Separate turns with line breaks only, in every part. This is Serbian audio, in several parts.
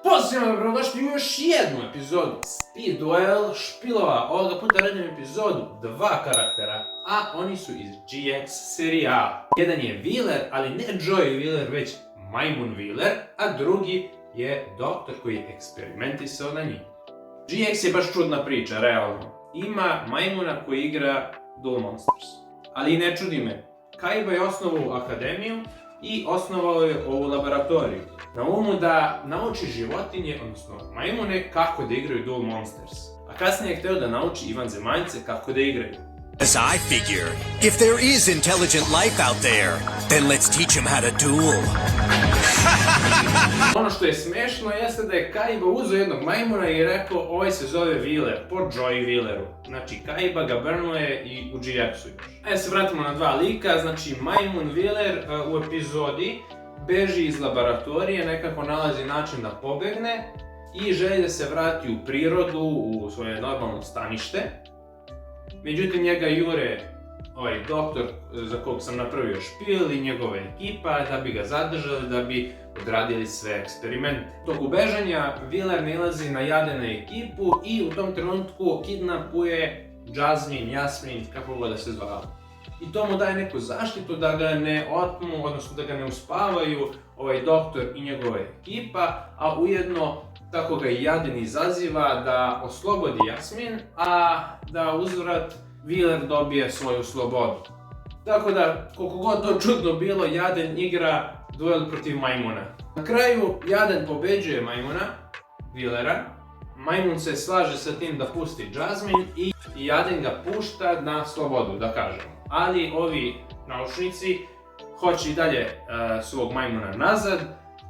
Pozitivno dobrodošli u još jednu epizodu Speed Duel špilova. Ovoga puta radim epizodu 2 karaktera, a oni su iz GX serijala. Jedan je Wheeler, ali ne Joey Wheeler, već Majmun Wheeler, a drugi je doktor koji je eksperimentisao na njim. GX je baš čudna priča, realno. Ima majmuna koji igra Duel Monsters. Ali ne čudi me, Kaiba je osnovao akademiju i osnovao je ovu laboratoriju na umu da nauči životinje, odnosno majmune, kako da igraju Duel Monsters. A kasnije je hteo da nauči i vanzemaljce kako da igraju.
As I figure, if there is intelligent life out there, then let's teach him how to duel.
Ono što je smešno jeste da je Kaiba uzeo jednog majmuna i rekao ovaj se zove Wheeler, po Joey Wheeleru. Znači Kaiba ga brnuje i u GX-u još. Ajde se vratimo na dva lika, znači Majmun Wheeler u epizodi beži iz laboratorije, nekako nalazi način da pobegne i želi da se vrati u prirodu, u svoje normalno stanište. Međutim, njega jure ovaj doktor za kog sam napravio špil i njegova ekipa da bi ga zadržali, da bi odradili sve eksperimente. Toku bežanja, Wheeler nailazi na Jadena ekipu i u tom trenutku kidnapuje Jasmine, kako god da se zvala. I to mu daje neku zaštitu da ga ne otmu, odnosno da ga ne uspavaju ovaj doktor i njegova ekipa, a ujedno tako ga i Jaden izaziva da oslobodi Jasmin, a da uzvrat Wheeler dobije svoju slobodu. Tako da, koliko god to čudno bilo, Jaden igra duel protiv majmuna. Na kraju, Jaden pobeđuje majmuna, Wheelera, majmun se slaže sa tim da pusti Jasmine i Jaden ga pušta na slobodu, da kažemo. Ali ovi naučnici hoće i dalje svog majmuna nazad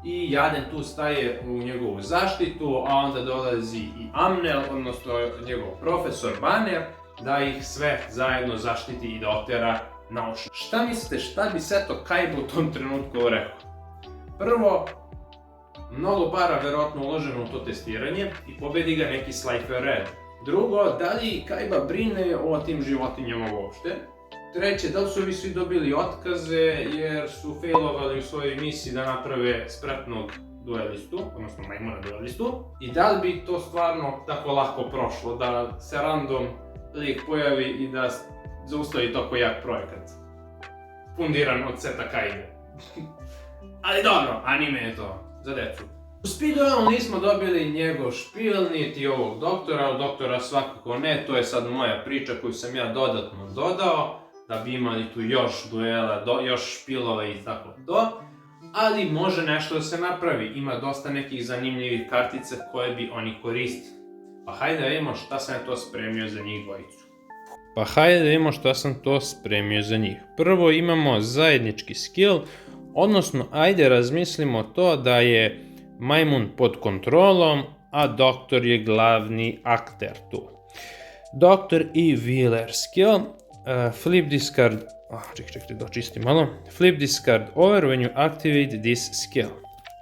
i Jaden tu staje u njegovu zaštitu, a onda dolazi i Amnel, odnosno njegov profesor Banner, da ih sve zajedno zaštiti i da otera naučnika. Šta mislite, šta bi Seto Kaiba u tom trenutku rekao? Prvo, mnogo para verovatno uloženo u to testiranje i pobedi ga neki Slifer Red. Drugo, da li Kaiba brine o tim životinjama uopšte? Treće, da li su ovi svi dobili otkaze jer su failovali u svojoj misiji da naprave spretnog duelistu, odnosno majmuna duelistu? I da li bi to stvarno tako lako prošlo, da se random lik pojavi i da zaustavi tako jak projekat? Fundiran od Seta Kaibe. Ali dobro, anime je to, za decu. U Speed Duelu nismo dobili njegov špil, niti ovog doktora, od doktora svakako ne, to je sad moja priča koju sam ja dodatno dodao, da bi imali tu još duela, još špilova i tako to. Ali može nešto da se napravi, ima dosta nekih zanimljivih kartica koje bi oni koristili. Pa hajde da vidimo šta sam to spremio za njih. Prvo imamo zajednički skill, odnosno ajde razmislimo to da je majmun pod kontrolom, a doktor je glavni akter tu. Doktor i Wheeler skill, flip discard, čekaj da očistim malo, flip discard over when you activate this skill.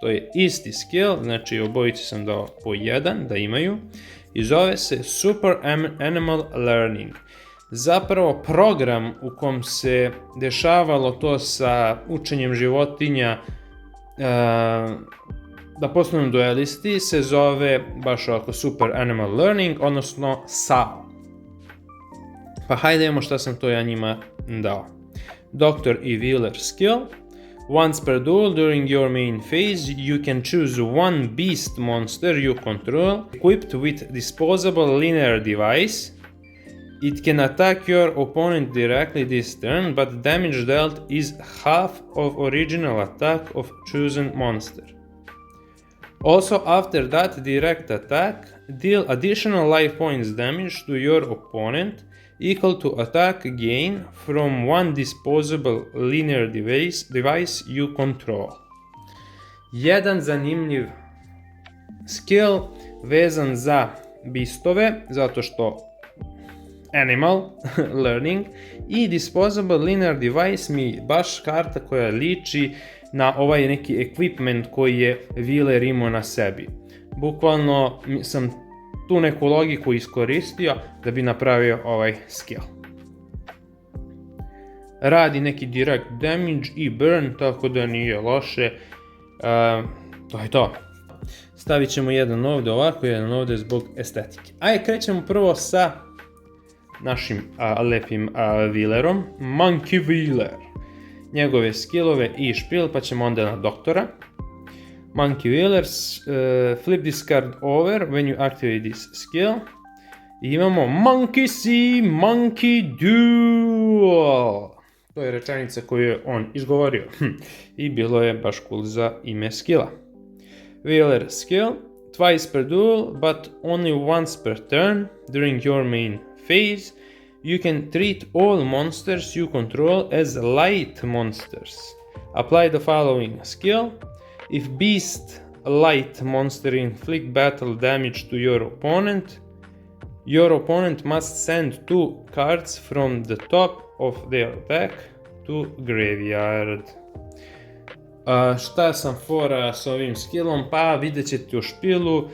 To je isti skill, znači obojici sam dao po jedan da imaju i zove se Super Animal Learning. Zapravo program u kom se dešavalo to sa učenjem životinja da postanu duelisti se zove baš ovako Super Animal Learning, odnosno SAO. Pa hajde vidimo šta sam to ja njima dao. Doctor i Wheeler skill. Once per duel during your main phase, you can choose one beast monster you control equipped with disposable linear device. It can attack your opponent directly this turn, but damage dealt is half of original attack of chosen monster. Also, after that direct attack, deal additional life points damage to your opponent equal to attack gain from one disposable linear device you control. Jedan zanimljiv skill vezan za beastove, zato što Animal Learning i Disposable Linear Device mi baš karta koja liči na ovaj neki equipment koji je Wheeler imao na sebi. Bukvalno sam tu neku logiku iskoristio da bi napravio ovaj skill. Radi neki direct damage i burn, tako da nije loše. To je to. Stavit ćemo jedan ovdje ovako, jedan ovdje zbog estetike. Ajde, krećemo prvo sa našim lepim Wheelerom. Monkey Wheeler. Njegove skillove i špil, pa ćemo onda na doktora. Monkey Wheelers, flip this card over when you activate this skill. I imamo Monkey See, Monkey Duel. To je rečenica koju je on izgovorio. I bilo je baš cool za ime skilla. Wheeler skill, twice per duel, but only once per turn during your main phase. You can treat all monsters you control as light monsters. Apply the following skill. If beast light monster inflict battle damage to your opponent must send 2 cards from the top of their deck to graveyard. Šta sam fora s ovim skillom? Pa vidjet ćete u špilu.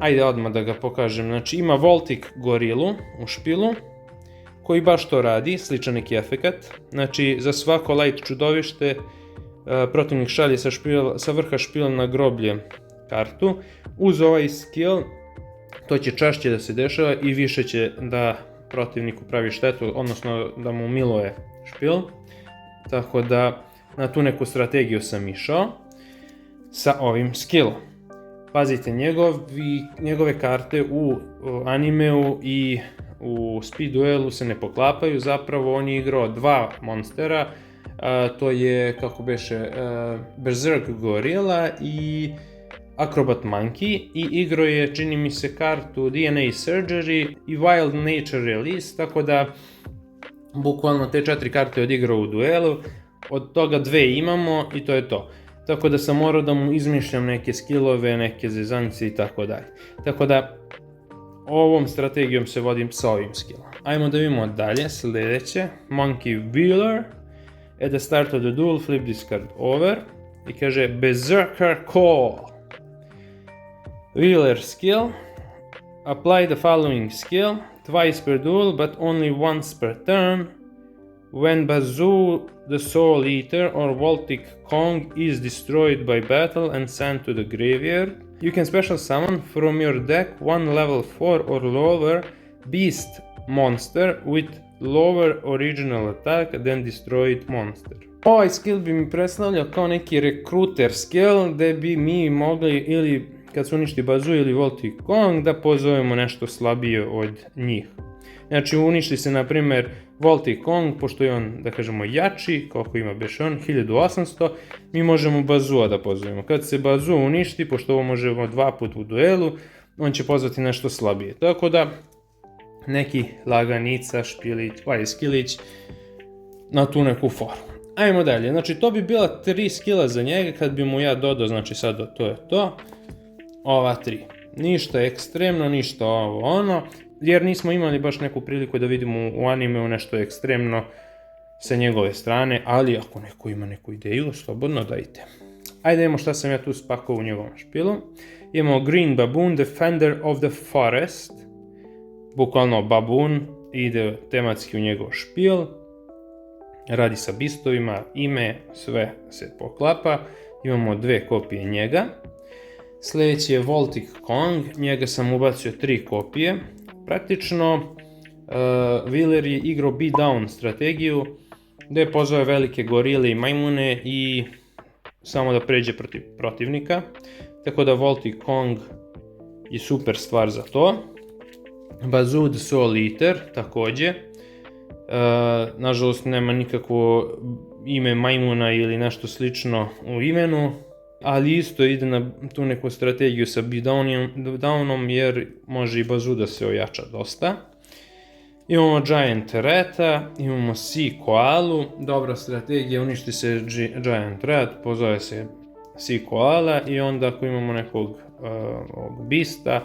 Ajde odmah da ga pokažem. Znači ima Voltic gorilu u špilu, koji baš to radi, sličan neki efekat. Znači za svako light čudovište protivnik šalje sa vrha špila na groblje kartu. Uz ovaj skill to će češće da se dešava i više će da protivniku pravi štetu, odnosno da mu miluje špil. Tako da na tu neku strategiju sam išao sa ovim skillom. Pazite, njegove karte u animeu i u speed duelu se ne poklapaju, zapravo on je igrao 2 monstera, to je, kako beše, Berserk Gorilla i Acrobat Monkey, i igrao je, čini mi se, kartu DNA Surgery i Wild Nature Release, tako da bukvalno te 4 karte odigrao u duelu, od toga 2 imamo i to je to. Tako da sam morao da mu izmišljam neke skillove, neke zezance i tako dalje. Tako da ovom strategijom se vodim sa ovim skillom. Ajmo da vidimo dalje, sljedeće. Monkey Wheeler. At the start of the duel, flip this card over. I kaže Berserker Call. Wheeler skill. Apply the following skill. Twice per duel, but only once per turn. When Bazoo, the Soul Eater or Voltic Kong is destroyed by battle and sent to the graveyard, you can special summon from your deck one level 4 or lower beast monster with lower original attack than destroyed monster. Ovaj skill bi mi predstavljao kao neki rekruter skill gdje bi mi mogli ili kad se uništi Bazoo ili Voltic Kong da pozovemo nešto slabije od njih. Znači uništi se na primjer Voltic Kong, pošto je on, da kažemo, jači, koliko ima beš on, 1800, mi možemo Bazoo da pozovemo. Kad se Bazoo uništi, pošto ovo možemo 2 puta u duelu, on će pozvati nešto slabije. Tako da, neki laganica, špilić, skilić, na tu neku foru. Ajmo dalje, znači to bi bila 3 skilla za njega, kad bi mu ja dodao, znači sad to je to, ova 3. Ništa ekstremno, ništa ovo ono, jer nismo imali baš neku priliku da vidimo u animeu nešto ekstremno sa njegove strane, ali ako neko ima neku ideju, slobodno dajte. Ajde imamo šta sam ja tu spakao u njegovom špilu. Imamo Green Baboon, Defender of the Forest, bukvalno baboon, ide tematski u njegov špil, radi sa bistovima, ime, sve se poklapa, imamo 2 kopije njega. Sljedeći je Voltic Kong, njega sam ubacio 3 kopije. Praktično, Wheeler je igrao beatdown strategiju, gdje pozove velike gorile i majmune i samo da pređe protiv protivnika. Tako da Voltic Kong je super stvar za to. Bazoo the Soul Eater također. Nažalost nema nikakvo ime majmuna ili nešto slično u imenu, ali isto ide na tu neku strategiju sa beatdownom jer može i Bazoo da se ojača dosta. Imamo Giant Rata, imamo Sea Koalu, dobra strategija, uništi se Giant Rat, pozove se Sea Koala i onda ako imamo nekog Beasta,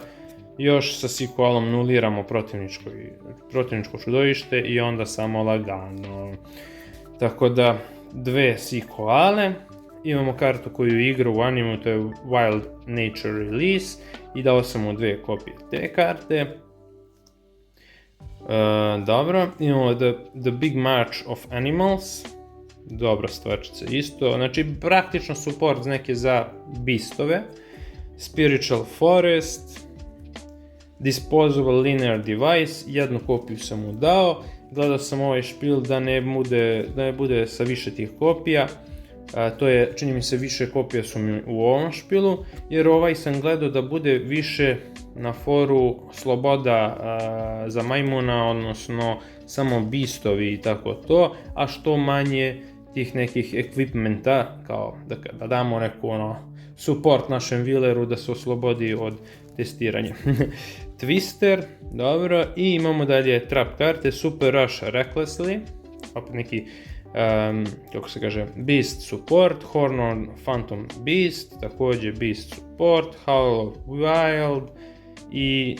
još sa Sea Koalom nuliramo protivničko čudovište i onda samo lagano. Tako da 2 Sea Koale. Imamo kartu koju igra u animu, to je Wild Nature Release i dao sam mu 2 kopije te karte. Dobro, imamo The Big March of Animals, dobra stvarčica isto, znači praktično support neke za beastove.
Spiritual Forest, Disposable Linear Device, jednu kopiju sam mu dao, gledao sam ovaj špil da ne bude sa više tih kopija, to je, čini mi se, više kopija su mi u ovom špilu, jer ovaj sam gledao da bude više na foru sloboda za majmuna, odnosno samo beastovi i tako to, a što manje tih nekih equipmenta, kao da damo neku support našem Wheeleru da se oslobodi od testiranja. Twister, dobro, i imamo dalje trap karte, Super Rush Recklessly, opet neki, kako se kaže, Beast Support, Horned Phantom Beast, također Beast Support, Howl of Wild, i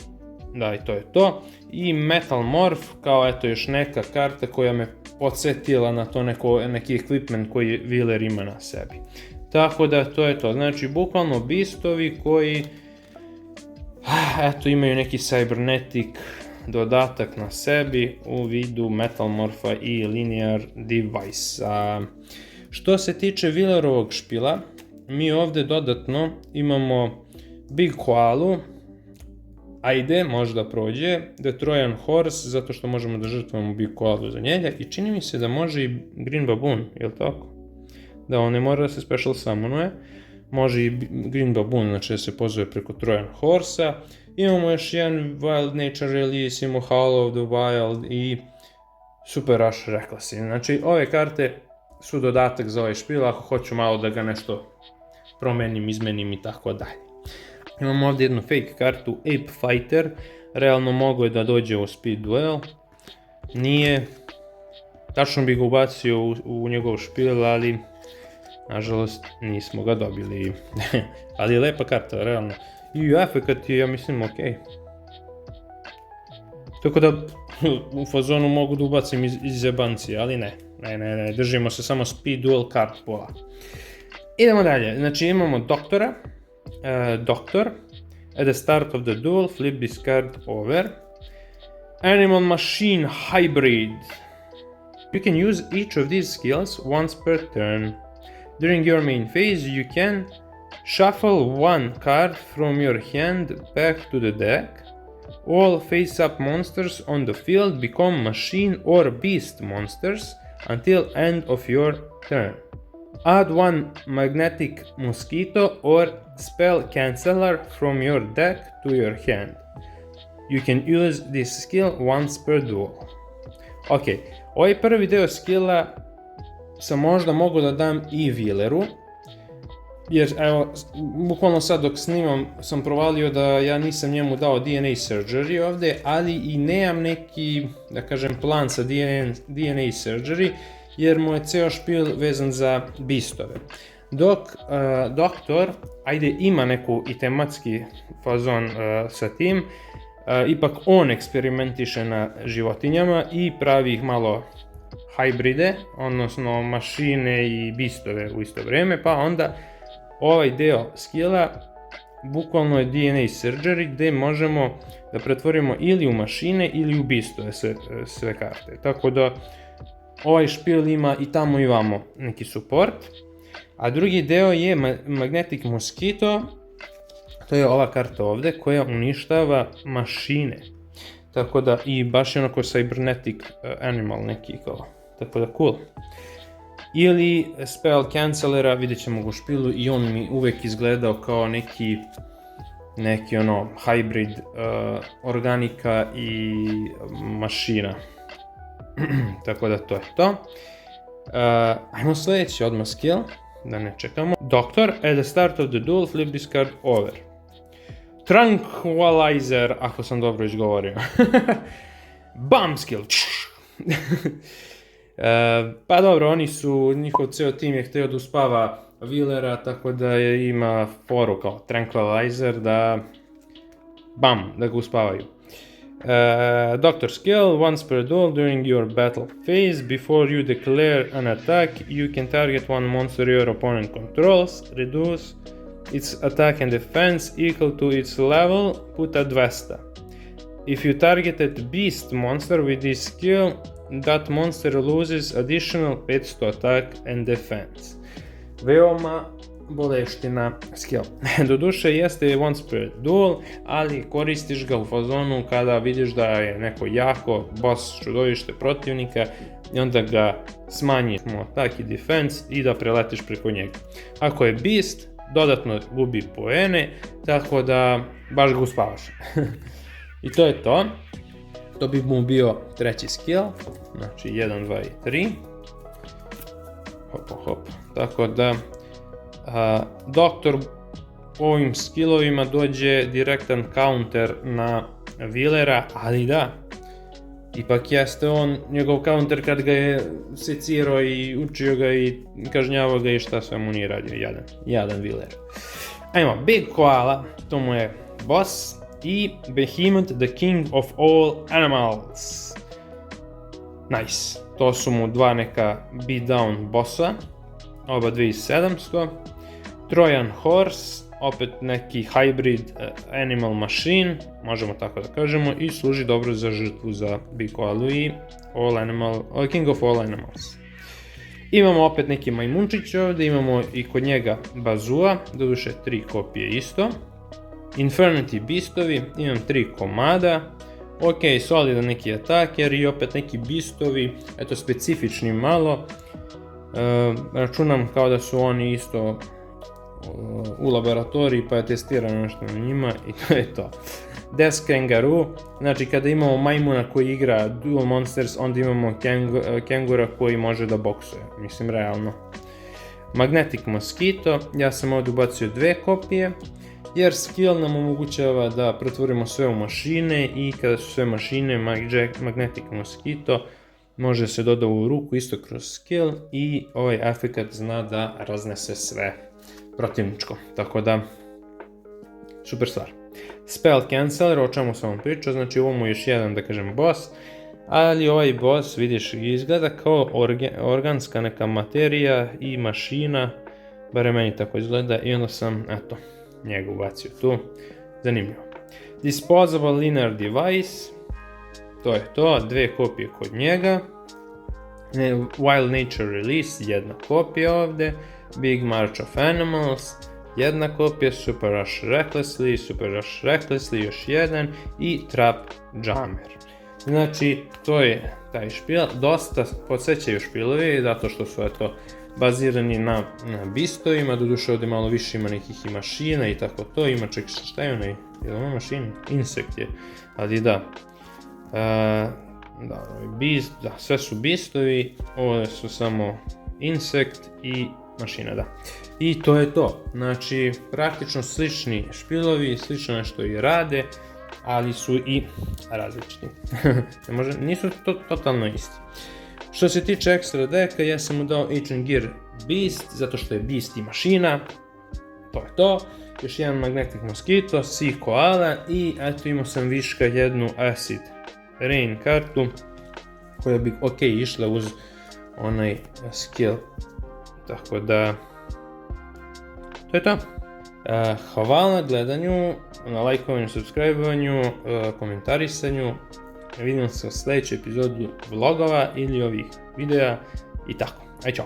da, i to je to. I Metal Morph, kao eto još neka karta koja me podsjetila na to neki equipment koji Wheeler ima na sebi. Tako da to je to, znači bukvalno beastovi koji eto imaju neki cybernetic dodatak na sebi u vidu Metal Morpha i Linear Device. Što se tiče Wheelerovog špila, mi ovdje dodatno imamo Big Koalu, ajde, možda prođe, The Trojan Horse, zato što možemo da žrtvujemo Big Koalu za njega, i čini mi se da može i Green Baboon, jel tako? Da on ne mora da se special summonuje, može i Green Baboon, znači da se pozove preko Trojan Horse-a. Imamo još jedan Wild Nature release, imamo Howl of the Wild i Super Rush Recklessly. Znači ove karte su dodatak za ovaj špil ako hoću malo da ga nešto promenim, izmenim i tako dalje. Imamo ovdje jednu fake kartu Ape Fighter, realno mogo je da dođe u Speed Duel, nije, tačno bi ga ubacio u njegov špil, ali nažalost nismo ga dobili. Ali je lepa karta, realno. I efekat je, ja mislim, ok. Tako da u fazonu mogu da ubacim iz jebancije, ali ne, držimo se samo Speed Duel kart pola. Idemo dalje, znači imamo doktora. Doctor, at the start of the duel, flip this card over. Animal Machine Hybrid. You can use each of these skills once per turn. During your main phase, you can shuffle one card from your hand back to the deck. All face-up monsters on the field become machine or beast monsters until end of your turn. Add one magnetic mosquito or spell canceller from your deck to your hand. You can use this skill once per duel. Ok, ovaj prvi deo skilla sam možda mogu da dam i Wheeleru, jer evo, bukvalno sad dok snimam sam provalio da ja nisam njemu dao DNA Surgery ovdje, ali i nemam neki, da kažem, plan sa DNA Surgery, jer mu je ceo špil vezan za beastove. Dok doktor, ajde, ima neku i tematski fazon sa tim, ipak on eksperimentiše na životinjama i pravi ih malo hybride, odnosno mašine i beastove u isto vrijeme, pa onda ovaj deo skilla bukvalno je DNA Surgery, gdje možemo da pretvorimo ili u mašine ili u beastove sve karte. Tako da ovaj špil ima i tamo i vamo neki support. A drugi deo je Magnetic Mosquito, to je ova karta ovdje koja uništava mašine. Tako da i baš je onako cybernetic animal neki kao, tako da cool. Ili spell cancellera, vidjet ćemo ga u špilu, i on mi uvijek izgledao kao neki hybrid organika i mašina. Tako da to je to. Ajmo sljedeći odmah skill, da ne čekamo. Doctor, at the start of the duel, flip this card over. Tranquilizer, ako sam dobro izgovorio. Bam skill. Pa dobro, njihov ceo tim je htio da uspava Wheelera, tako da ima foru kao Tranquilizer da ga uspavaju. Doctor skill, once per duel during your battle phase, before you declare an attack, you can target one monster your opponent controls, reduce its attack and defense equal to its level, put at 200. If you targeted beast monster with this skill, that monster loses additional 500 attack and defense. Veoma boleština skill. Doduše jeste once per duel, ali koristiš ga u fazonu kada vidiš da je neko jako boss čudovište protivnika i onda ga smanjimo taki defense i da preletiš preko njega. Ako je beast, dodatno gubi poene, tako da baš ga uspavaš. I to je to. To bi mu bio treći skill, znači 1, 2 i 3. Hop. Tako da doktor ovim skillovima dođe direktan counter na Wheelera, ali da, ipak jeste on njegov counter kad ga je secirao i učio ga i kažnjavao ga i šta sve mu nije radio, jadan Wheeler. Ajmo, Big Koala, to mu je boss, i Behemoth, the king of all animals. Nice, to su mu dva neka beatdown bossa, oba 2700. Trojan Horse, opet neki hybrid animal machine, možemo tako da kažemo, i služi dobro za žrtvu za Big Koalu i king of all animals. Imamo opet neki majmunčić ovdje, imamo i kod njega bazua, doduše 3 kopije isto. Infernity Beastovi, imam 3 komada. Ok, solidan neki ataker i opet neki beastovi, eto specifični malo. Računam kao da su oni isto u laboratoriji pa je testirano nešto na njima i to je to. Death Kangaroo, znači kada imamo majmuna koji igra Duel Monsters, onda imamo kengura koji može da boksuje, mislim realno. Magnetic Mosquito, ja sam ovdje ubacio 2 kopije, jer skill nam omogućava da pretvorimo sve u mašine i kada su sve mašine, Magnetic Mosquito može se dodati u ruku isto kroz skill i ovaj efekat zna da raznese sve protivničko, tako da super stvar. Spell Canceller, o čemu sam vam pričao, znači ovo mu je još jedan, da kažem, boss, ali ovaj boss, vidiš, izgleda kao organska neka materija i mašina, bare meni tako izgleda, i onda sam, eto, njega ubacio tu, zanimljivo. Disposable Linear Device, to je to, 2 kopije kod njega. Wild Nature Release, 1 kopija ovdje. Big March of Animals, 1 kopija. Super Rush Recklessly, još 1 i Trap Jammer. Znači, to je taj špil, dosta podsjećaju špilovi, zato što su eto bazirani na beastovima, doduše ovdje malo više ima nekih i mašina i tako to, ima ček šta je onaj, je li ono mašina? Insekt je, ali da. Da, beast, da, sve su beastovi, ovo su samo insekt i mašina, da. I to je to, znači praktično slični špilovi, slično nešto i rade, ali su i različiti. Nisu totalno isti. Što se tiče ekstra deka, ja sam mu dao Ancient Gear Beast, zato što je Beast i mašina. To je to. Još jedan Magnetic Mosquito, Sea Koala i eto imao sam viška jednu Acid Rain kartu koja bi ok išla uz onaj skill. Tako da, to je to. Hvala na gledanju, na lajkovanju, subscribe-ovanju, komentarisanju. Vidimo se u sljedećoj epizodu vlogova ili ovih videa i tako. Aj čao!